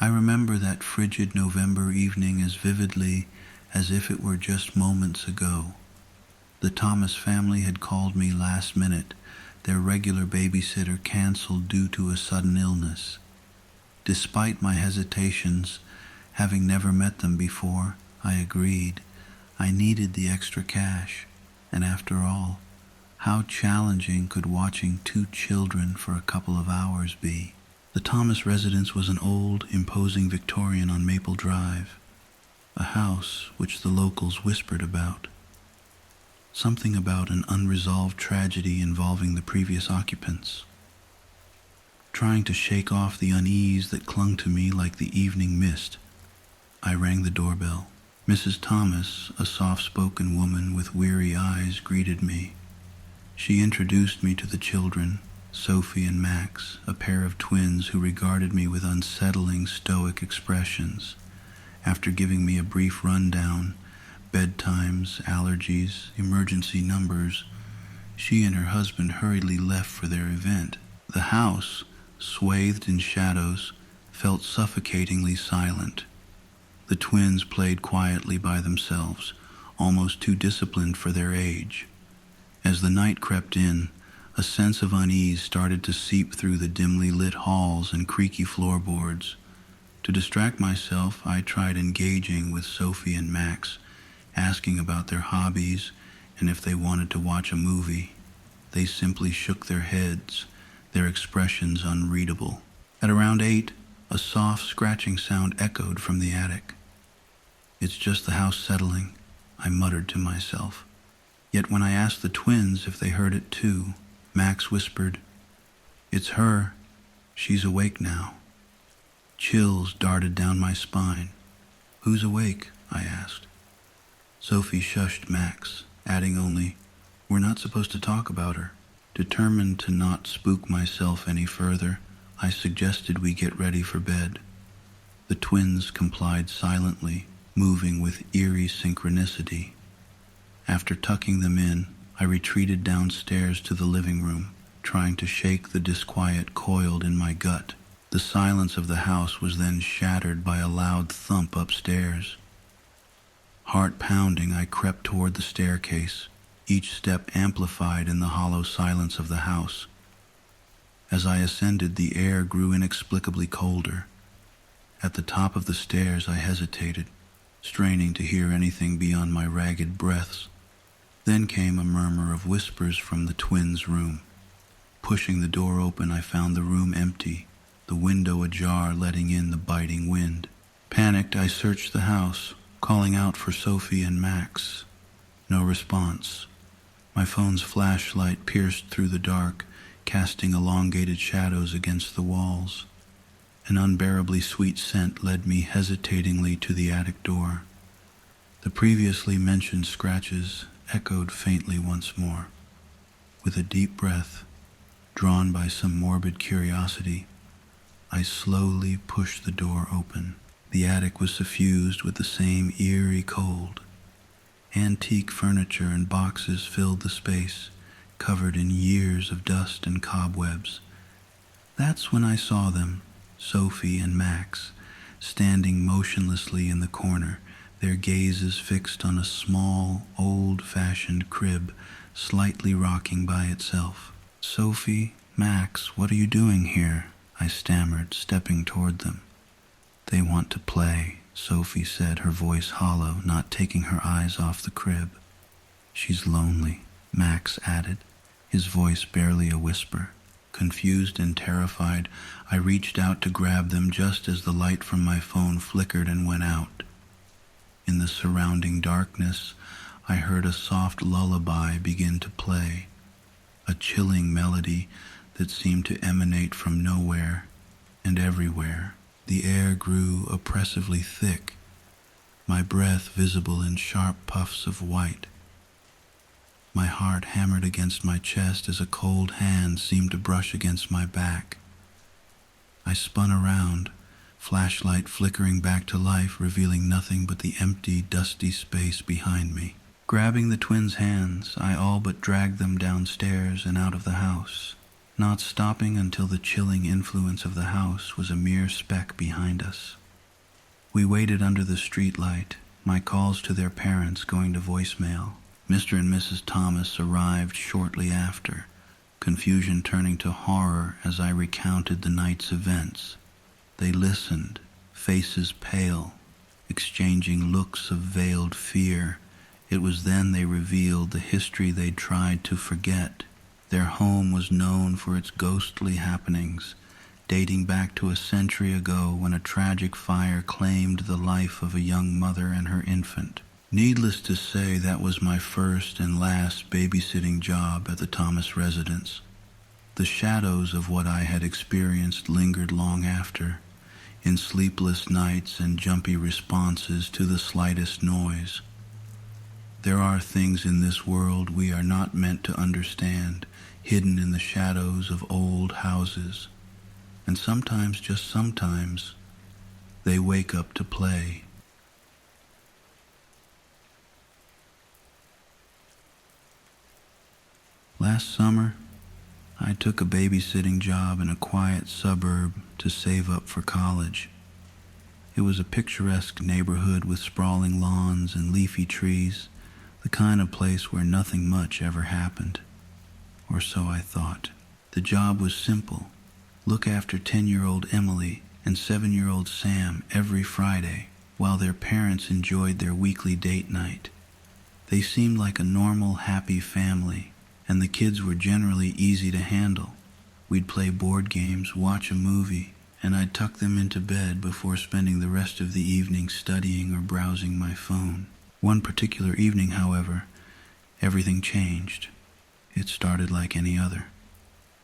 I remember that frigid November evening as vividly as if it were just moments ago. The Thomas family had called me last minute. Their regular babysitter canceled due to a sudden illness. Despite my hesitations, having never met them before, I agreed. I needed the extra cash, and after all, how challenging could watching two children for a couple of hours be? The Thomas residence was an old, imposing Victorian on Maple Drive, a house which the locals whispered about. Something about an unresolved tragedy involving the previous occupants. Trying to shake off the unease that clung to me like the evening mist, I rang the doorbell. Mrs. Thomas, a soft-spoken woman with weary eyes, greeted me. She introduced me to the children, Sophie and Max, a pair of twins who regarded me with unsettling, stoic expressions. After giving me a brief rundown, bedtimes, allergies, emergency numbers, she and her husband hurriedly left for their event. The house, swathed in shadows, felt suffocatingly silent. The twins played quietly by themselves, almost too disciplined for their age. As the night crept in, a sense of unease started to seep through the dimly lit halls and creaky floorboards. To distract myself, I tried engaging with Sophie and Max, asking about their hobbies and if they wanted to watch a movie. They simply shook their heads, their expressions unreadable. At around 8, a soft scratching sound echoed from the attic. "It's just the house settling," I muttered to myself. Yet when I asked the twins if they heard it too, Max whispered, "It's her. She's awake now." Chills darted down my spine. "Who's awake?" I asked. Sophie shushed Max, adding only, "We're not supposed to talk about her." Determined to not spook myself any further, I suggested we get ready for bed. The twins complied silently, moving with eerie synchronicity. After tucking them in, I retreated downstairs to the living room, trying to shake the disquiet coiled in my gut. The silence of the house was then shattered by a loud thump upstairs. Heart pounding, I crept toward the staircase, each step amplified in the hollow silence of the house. As I ascended, the air grew inexplicably colder. At the top of the stairs, I hesitated, straining to hear anything beyond my ragged breaths. Then came a murmur of whispers from the twins' room. Pushing the door open, I found the room empty, the window ajar letting in the biting wind. Panicked, I searched the house, calling out for Sophie and Max. No response. My phone's flashlight pierced through the dark, casting elongated shadows against the walls. An unbearably sweet scent led me hesitatingly to the attic door. The previously mentioned scratches echoed faintly once more. With a deep breath, drawn by some morbid curiosity, I slowly pushed the door open. The attic was suffused with the same eerie cold. Antique furniture and boxes filled the space, covered in years of dust and cobwebs. That's when I saw them, Sophie and Max, standing motionlessly in the corner, their gazes fixed on a small, old-fashioned crib slightly rocking by itself. "Sophie, Max, what are you doing here?" I stammered, stepping toward them. "They want to play," Sophie said, her voice hollow, not taking her eyes off the crib. "She's lonely," Max added, his voice barely a whisper. Confused and terrified, I reached out to grab them just as the light from my phone flickered and went out. In the surrounding darkness, I heard a soft lullaby begin to play, a chilling melody that seemed to emanate from nowhere and everywhere. The air grew oppressively thick, my breath visible in sharp puffs of white. My heart hammered against my chest as a cold hand seemed to brush against my back. I spun around, flashlight flickering back to life, revealing nothing but the empty, dusty space behind me. Grabbing the twins' hands, I all but dragged them downstairs and out of the house. not stopping until the chilling influence of the house was a mere speck behind us. We waited under the streetlight, my calls to their parents going to voicemail. Mr. and Mrs. Thomas arrived shortly after, confusion turning to horror as I recounted the night's events. They listened, faces pale, exchanging looks of veiled fear. It was then they revealed the history they'd tried to forget. Their home was known for its ghostly happenings, dating back to a century ago when a tragic fire claimed the life of a young mother and her infant. Needless to say, that was my first and last babysitting job at the Thomas residence. The shadows of what I had experienced lingered long after, in sleepless nights and jumpy responses to the slightest noise. There are things in this world we are not meant to understand, hidden in the shadows of old houses. And sometimes, just sometimes, they wake up to play. Last summer, I took a babysitting job in a quiet suburb to save up for college. It was a picturesque neighborhood with sprawling lawns and leafy trees, the kind of place where nothing much ever happened. Or so I thought. The job was simple. Look after 10-year-old Emily and 7-year-old Sam every Friday while their parents enjoyed their weekly date night. They seemed like a normal, happy family, and the kids were generally easy to handle. We'd play board games, watch a movie, and I'd tuck them into bed before spending the rest of the evening studying or browsing my phone. One particular evening, however, everything changed. It started like any other.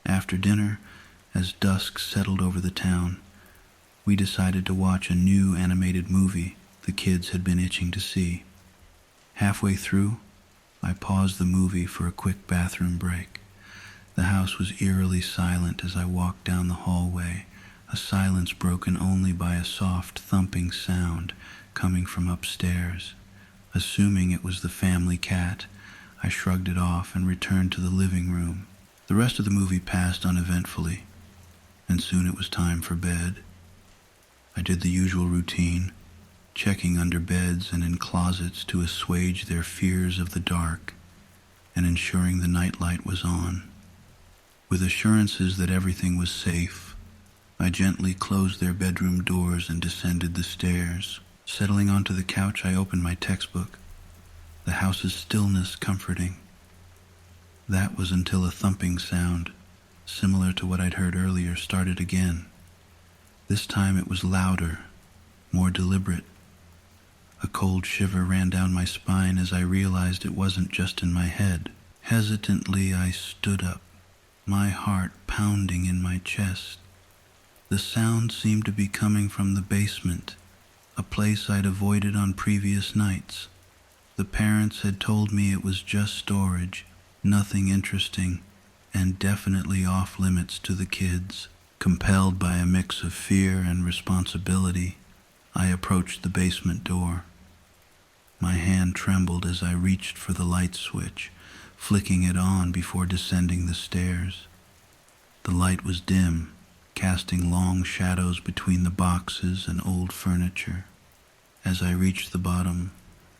After dinner, as dusk settled over the town, we decided to watch a new animated movie the kids had been itching to see. Halfway through, I paused the movie for a quick bathroom break. The house was eerily silent as I walked down the hallway, a silence broken only by a soft thumping sound coming from upstairs. Assuming it was the family cat, I shrugged it off and returned to the living room. The rest of the movie passed uneventfully, and soon it was time for bed. I did the usual routine, checking under beds and in closets to assuage their fears of the dark, and ensuring the nightlight was on. With assurances that everything was safe, I gently closed their bedroom doors and descended the stairs. Settling onto the couch, I opened my textbook, the house's stillness comforting. That was until a thumping sound, similar to what I'd heard earlier, started again. This time it was louder, more deliberate. A cold shiver ran down my spine as I realized it wasn't just in my head. Hesitantly, I stood up, my heart pounding in my chest. The sound seemed to be coming from the basement, a place I'd avoided on previous nights. The parents had told me it was just storage, nothing interesting, and definitely off limits to the kids. Compelled by a mix of fear and responsibility, I approached the basement door. My hand trembled as I reached for the light switch, flicking it on before descending the stairs. The light was dim, casting long shadows between the boxes and old furniture. As I reached the bottom,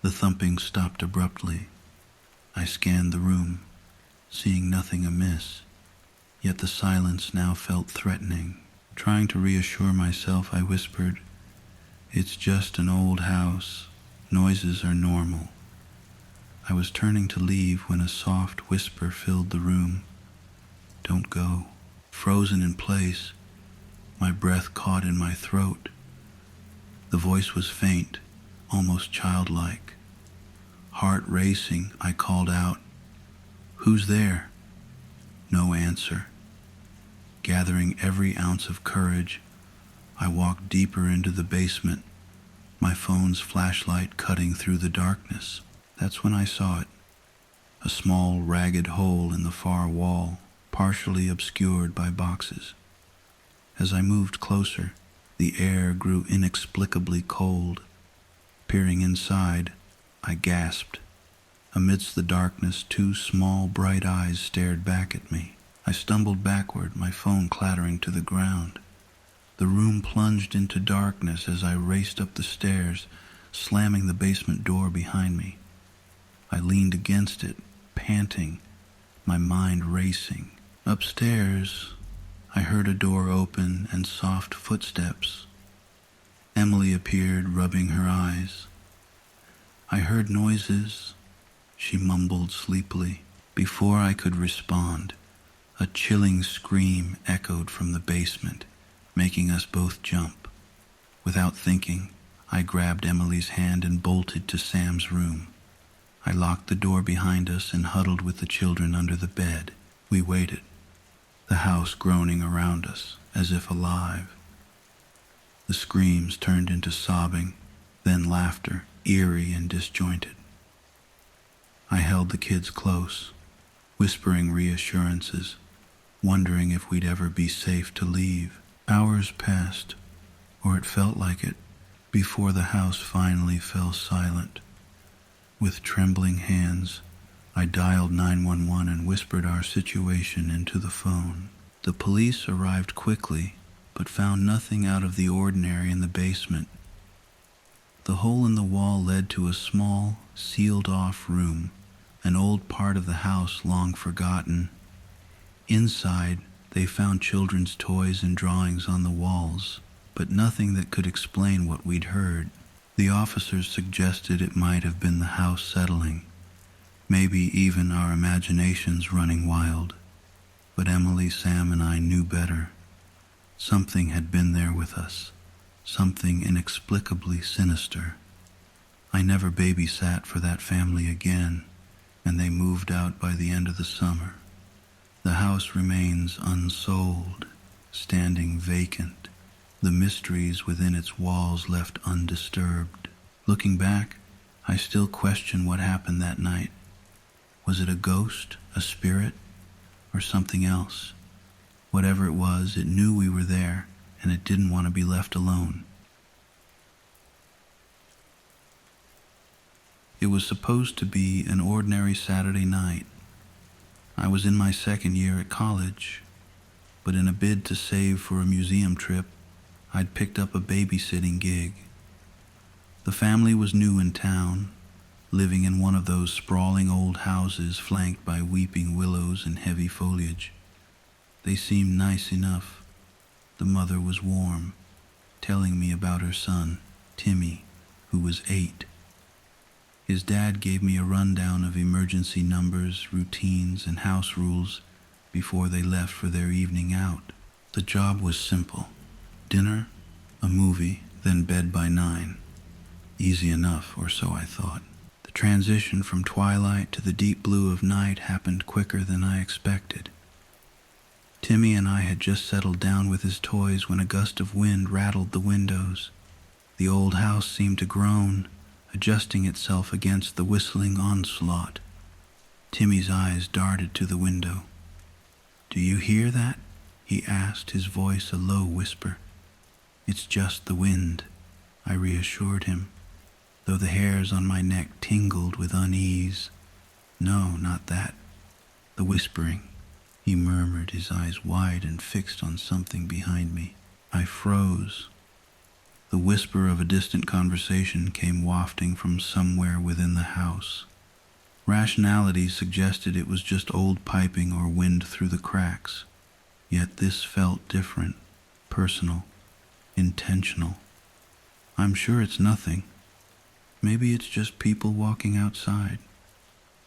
the thumping stopped abruptly. I scanned the room, seeing nothing amiss, yet the silence now felt threatening. Trying to reassure myself, I whispered, "It's just an old house. Noises are normal." I was turning to leave when a soft whisper filled the room. "Don't go." Frozen in place, my breath caught in my throat. The voice was faint, almost childlike. Heart racing, I called out, "Who's there?" No answer. Gathering every ounce of courage, I walked deeper into the basement, my phone's flashlight cutting through the darkness. That's when I saw it, a small, ragged hole in the far wall, partially obscured by boxes. As I moved closer, the air grew inexplicably cold. Peering inside, I gasped. Amidst the darkness, two small, bright eyes stared back at me. I stumbled backward, my phone clattering to the ground. The room plunged into darkness as I raced up the stairs, slamming the basement door behind me. I leaned against it, panting, my mind racing. Upstairs, I heard a door open and soft footsteps. Emily appeared, rubbing her eyes. I heard noises, she mumbled sleepily. Before I could respond, a chilling scream echoed from the basement, making us both jump. Without thinking, I grabbed Emily's hand and bolted to Sam's room. I locked the door behind us and huddled with the children under the bed. We waited, the house groaning around us, as if alive. The screams turned into sobbing, then laughter, eerie and disjointed. I held the kids close, whispering reassurances, wondering if we'd ever be safe to leave. Hours passed, or it felt like it, before the house finally fell silent. With trembling hands, I dialed 911 and whispered our situation into the phone. The police arrived quickly, but found nothing out of the ordinary in the basement. The hole in the wall led to a small, sealed-off room, an old part of the house long forgotten. Inside, they found children's toys and drawings on the walls, but nothing that could explain what we'd heard. The officers suggested it might have been the house settling, maybe even our imaginations running wild. But Emily, Sam, and I knew better. Something had been there with us, something inexplicably sinister. I never babysat for that family again, and they moved out by the end of the summer. The house remains unsold, standing vacant, the mysteries within its walls left undisturbed. Looking back, I still question what happened that night. Was it a ghost, a spirit, or something else? Whatever it was, it knew we were there, and it didn't want to be left alone. It was supposed to be an ordinary Saturday night. I was in my second year at college, but in a bid to save for a museum trip, I'd picked up a babysitting gig. The family was new in town, living in one of those sprawling old houses flanked by weeping willows and heavy foliage. They seemed nice enough. The mother was warm, telling me about her son, Timmy, who was 8. His dad gave me a rundown of emergency numbers, routines, and house rules before they left for their evening out. The job was simple. Dinner, a movie, then bed by 9. Easy enough, or so I thought. The transition from twilight to the deep blue of night happened quicker than I expected. Timmy and I had just settled down with his toys when a gust of wind rattled the windows. The old house seemed to groan, adjusting itself against the whistling onslaught. Timmy's eyes darted to the window. "Do you hear that?" he asked, his voice a low whisper. "It's just the wind," I reassured him, though the hairs on my neck tingled with unease. "No, not that. The whispering," he murmured, his eyes wide and fixed on something behind me. I froze. The whisper of a distant conversation came wafting from somewhere within the house. Rationality suggested it was just old piping or wind through the cracks. Yet this felt different, personal, intentional. "I'm sure it's nothing. Maybe it's just people walking outside,"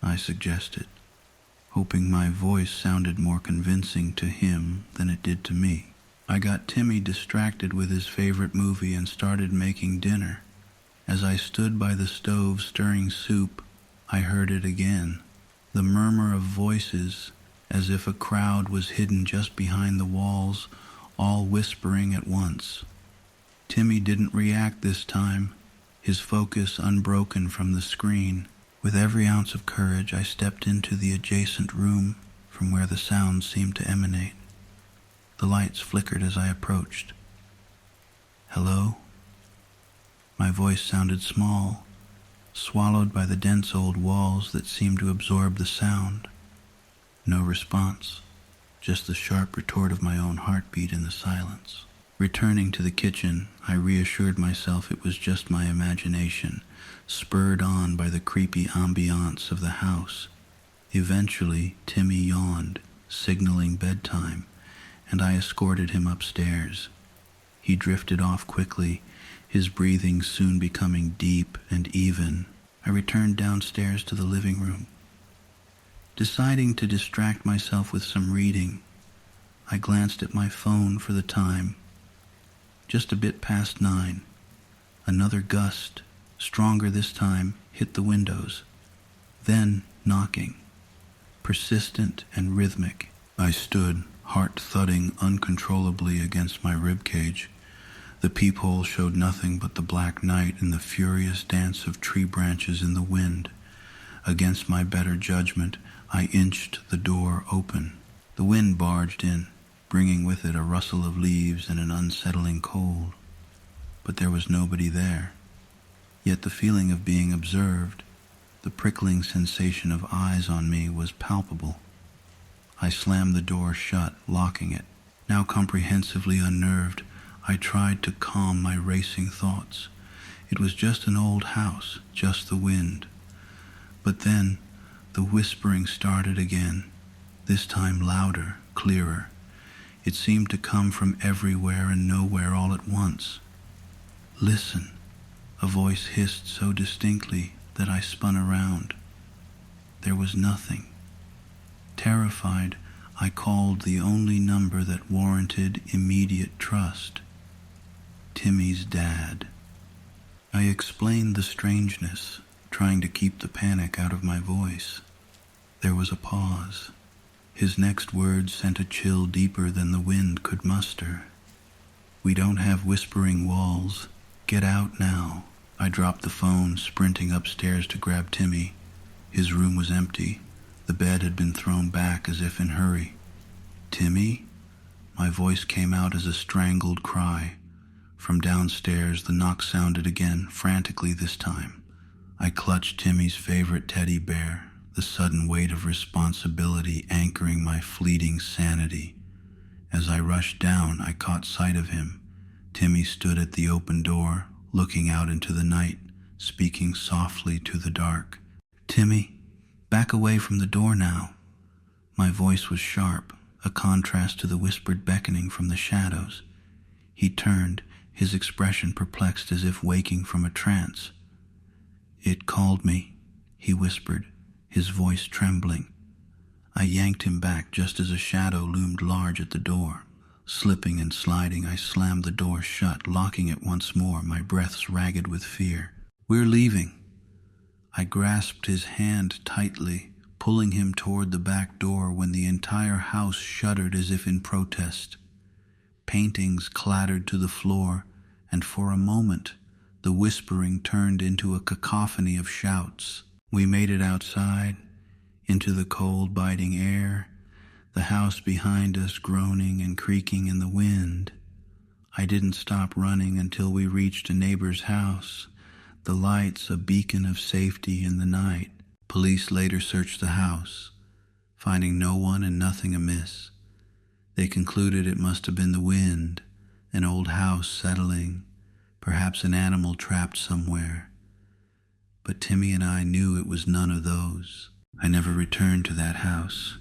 I suggested, hoping my voice sounded more convincing to him than it did to me. I got Timmy distracted with his favorite movie and started making dinner. As I stood by the stove stirring soup, I heard it again. The murmur of voices, as if a crowd was hidden just behind the walls, all whispering at once. Timmy didn't react this time, his focus unbroken from the screen. With every ounce of courage, I stepped into the adjacent room from where the sound seemed to emanate. The lights flickered as I approached. "Hello?" My voice sounded small, swallowed by the dense old walls that seemed to absorb the sound. No response, just the sharp retort of my own heartbeat in the silence. Returning to the kitchen, I reassured myself it was just my imagination, spurred on by the creepy ambiance of the house. Eventually, Timmy yawned, signaling bedtime, and I escorted him upstairs. He drifted off quickly, his breathing soon becoming deep and even. I returned downstairs to the living room. Deciding to distract myself with some reading, I glanced at my phone for the time. Just a bit past 9. Another gust, stronger this time, hit the windows. Then knocking, persistent and rhythmic. I stood, heart thudding uncontrollably against my ribcage. The peephole showed nothing but the black night and the furious dance of tree branches in the wind. Against my better judgment, I inched the door open. The wind barged in, bringing with it a rustle of leaves and an unsettling cold. But there was nobody there. Yet the feeling of being observed, the prickling sensation of eyes on me, was palpable. I slammed the door shut, locking it. Now comprehensively unnerved, I tried to calm my racing thoughts. It was just an old house, just the wind. But then, the whispering started again, this time louder, clearer. It seemed to come from everywhere and nowhere all at once. "Listen," a voice hissed so distinctly that I spun around. There was nothing. Terrified, I called the only number that warranted immediate trust. Timmy's dad. I explained the strangeness, trying to keep the panic out of my voice. There was a pause. His next words sent a chill deeper than the wind could muster. "We don't have whispering walls. Get out now." I dropped the phone, sprinting upstairs to grab Timmy. His room was empty. The bed had been thrown back as if in hurry. "Timmy?" My voice came out as a strangled cry. From downstairs, the knock sounded again, frantically this time. I clutched Timmy's favorite teddy bear, the sudden weight of responsibility anchoring my fleeting sanity. As I rushed down, I caught sight of him. Timmy stood at the open door, looking out into the night, speaking softly to the dark. "Timmy, back away from the door now." My voice was sharp, a contrast to the whispered beckoning from the shadows. He turned, his expression perplexed as if waking from a trance. "It called me," he whispered, his voice trembling. I yanked him back just as a shadow loomed large at the door. Slipping and sliding, I slammed the door shut, locking it once more, my breaths ragged with fear. "We're leaving." I grasped his hand tightly, pulling him toward the back door when the entire house shuddered as if in protest. Paintings clattered to the floor, and for a moment, the whispering turned into a cacophony of shouts. We made it outside, into the cold, biting air, the house behind us groaning and creaking in the wind. I didn't stop running until we reached a neighbor's house, the lights a beacon of safety in the night. Police later searched the house, finding no one and nothing amiss. They concluded it must have been the wind, an old house settling, perhaps an animal trapped somewhere. But Timmy and I knew it was none of those. I never returned to that house.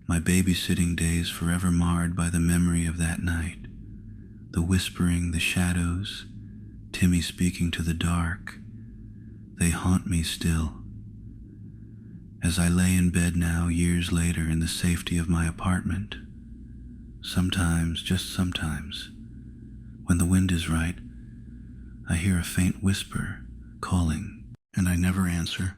My babysitting days forever marred by the memory of that night. The whispering, the shadows, Timmy speaking to the dark. They haunt me still. As I lay in bed now, years later, in the safety of my apartment, sometimes, just sometimes, when the wind is right, I hear a faint whisper calling, and I never answer.